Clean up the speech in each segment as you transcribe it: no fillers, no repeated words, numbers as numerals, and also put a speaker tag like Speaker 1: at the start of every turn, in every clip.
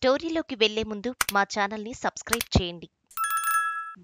Speaker 1: స్టోరీలోకి వెళ్లే ముందు మా ఛానల్ని సబ్స్క్రైబ్ చేయండి.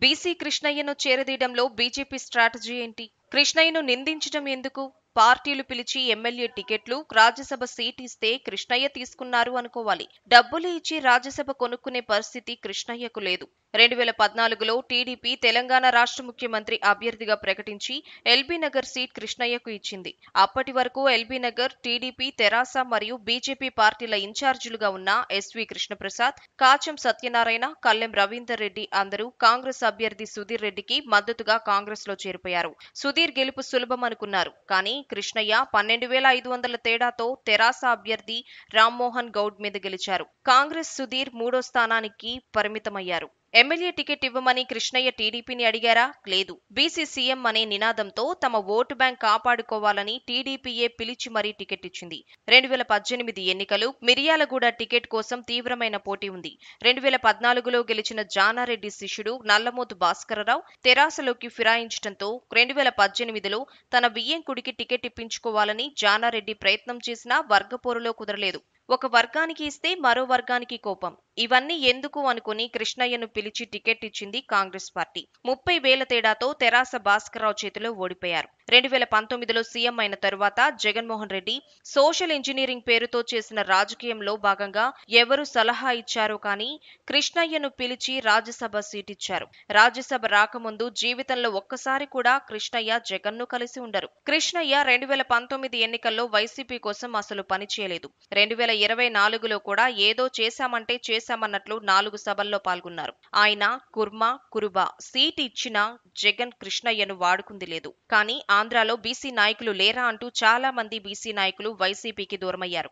Speaker 2: బీసీ కృష్ణయ్యను చేరదీయడంలో బీజేపీ స్ట్రాటజీ ఏంటి? కృష్ణయ్యను నిందించడం ఎందుకు? పార్టీలు పిలిచి ఎమ్మెల్యే టికెట్లు, రాజ్యసభ సీట్ ఇస్తే కృష్ణయ్య తీసుకున్నారు అనుకోవాలి. డబ్బులు ఇచ్చి రాజ్యసభ కొనుక్కునే పరిస్థితి కృష్ణయ్యకు లేదు. 2014లో టీడీపీ తెలంగాణ రాష్ట్ర ముఖ్యమంత్రి అభ్యర్థిగా ప్రకటించి ఎల్బీ నగర్ సీట్ కృష్ణయ్యకు ఇచ్చింది. అప్పటి వరకు ఎల్బీ నగర్ టీడీపీ, తెరాస మరియు బీజేపీ పార్టీల ఇన్ఛార్జీలుగా ఉన్న ఎస్వి కృష్ణప్రసాద్, కాచం సత్యనారాయణ, కల్లెం రవీందర్ రెడ్డి అందరూ కాంగ్రెస్ అభ్యర్థి సుధీర్ రెడ్డికి మద్దతుగా కాంగ్రెస్ లో చేరిపోయారు. సుధీర్ గెలుపు సులభం అనుకున్నారు. కానీ కృష్ణయ్య 12,500 తేడాతో తెరాస అభ్యర్థి రామ్మోహన్ గౌడ్ మీద గెలిచారు. కాంగ్రెస్ సుధీర్ 3వ స్థానానికి పరిమితమయ్యారు. ఎమ్మెల్యే టికెట్ ఇవ్వమని కృష్ణయ్య టీడీపీని అడిగారా? లేదు. బీసీ సీఎం అనే నినాదంతో తమ ఓటు బ్యాంక్ కాపాడుకోవాలని టీడీపీయే పిలిచి మరీ టికెట్ ఇచ్చింది. 2018 ఎన్నికలు మిర్యాలగూడ టికెట్ కోసం తీవ్రమైన పోటీ ఉంది. 2014లో గెలిచిన జానారెడ్డి శిష్యుడు నల్లమోతు భాస్కరరావు తెరాసలోకి ఫిరాయించడంతో 2018లో తన వియ్యంకుడికి టికెట్ ఇప్పించుకోవాలని జానారెడ్డి ప్రయత్నం చేసినా వర్గపోరులో కుదరలేదు. ఒక వర్గానికి ఇస్తే మరో వర్గానికి కోపం. ఇవన్నీ ఎందుకు అనుకుని కృష్ణయ్యను పిలిచి టికెట్ ఇచ్చింది కాంగ్రెస్ పార్టీ. 30,000 తేడాతో తెరాస భాస్కర్రావు చేతిలో ఓడిపోయారు. 2019లో సీఎం అయిన తరువాత జగన్మోహన్ రెడ్డి సోషల్ ఇంజనీరింగ్ పేరుతో చేసిన రాజకీయంలో భాగంగా ఎవరు సలహా ఇచ్చారో కానీ కృష్ణయ్యను పిలిచి రాజ్యసభ సీట్ ఇచ్చారు. రాజ్యసభ రాకముందు జీవితంలో ఒక్కసారి కూడా కృష్ణయ్య జగన్ను కలిసి ఉండరు. కృష్ణయ్య 2019 ఎన్నికల్లో వైసీపీ కోసం అసలు పనిచేయలేదు. 2024లో కూడా ఏదో చేశామంటే చేశామన్నట్లు 4 సభల్లో పాల్గొన్నారు. ఆయన కుర్మా, కురుబా సీట్ ఇచ్చినా జగన్ కృష్ణయ్యను వాడుకుంది లేదు. కానీ ఆంధ్రాలో బీసీ నాయకులు లేరా అంటూ చాలా మంది బీసీ నాయకులు వైసీపీకి దూరమయ్యారు.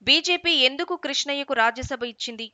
Speaker 2: బీజేపీ ఎందుకు కృష్ణయ్యకు రాజ్యసభ ఇచ్చింది?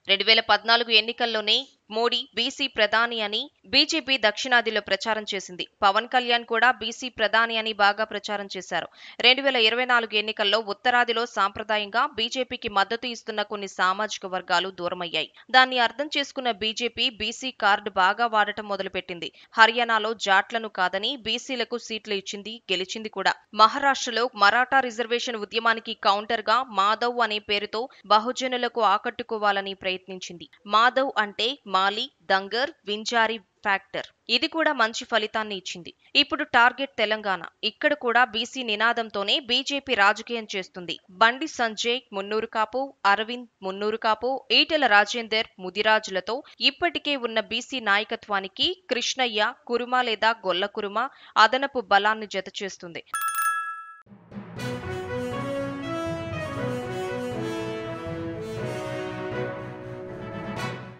Speaker 2: 2014 ఎన్నికల్లోనే మోడీ బీసీ ప్రధాని అని బీజేపీ దక్షిణాదిలో ప్రచారం చేసింది. పవన్ కళ్యాణ్ కూడా బీసీ ప్రధాని అని బాగా ప్రచారం చేశారు. 2024 ఎన్నికల్లో ఉత్తరాదిలో సాంప్రదాయంగా బీజేపీకి మద్దతు ఇస్తున్న కొన్ని సామాజిక వర్గాలు దూరమయ్యాయి. దాన్ని అర్థం చేసుకున్న బీజేపీ బీసీ కార్డు బాగా వాడటం మొదలుపెట్టింది. హర్యానాలో జాట్లను కాదని బీసీలకు సీట్లు ఇచ్చింది, గెలిచింది కూడా. మహారాష్ట్రలో మరాఠా రిజర్వేషన్ ఉద్యమానికి కౌంటర్ గా మాధవ్ అనే పేరుతో బహుజనులకు ఆకట్టుకోవాలని ప్రయత్నించింది. మాధవ్ అంటే మాలి, దంగర్, వింజారి ఫ్యాక్టర్. ఇది కూడా మంచి ఫలితాన్ని ఇచ్చింది. ఇప్పుడు టార్గెట్ తెలంగాణ. ఇక్కడ కూడా బీసీ నినాదంతోనే బీజేపీ రాజకీయం చేస్తుంది. బండి సంజయ్ మున్నూరు కాపు, అరవింద్ మున్నూరు కాపు, ఈటెల రాజేందర్ ముదిరాజులతో ఇప్పటికే ఉన్న బీసీ నాయకత్వానికి కృష్ణయ్య కురుమ లేదా గొల్ల కురుమ అదనపు బలాన్ని జతచేస్తుంది.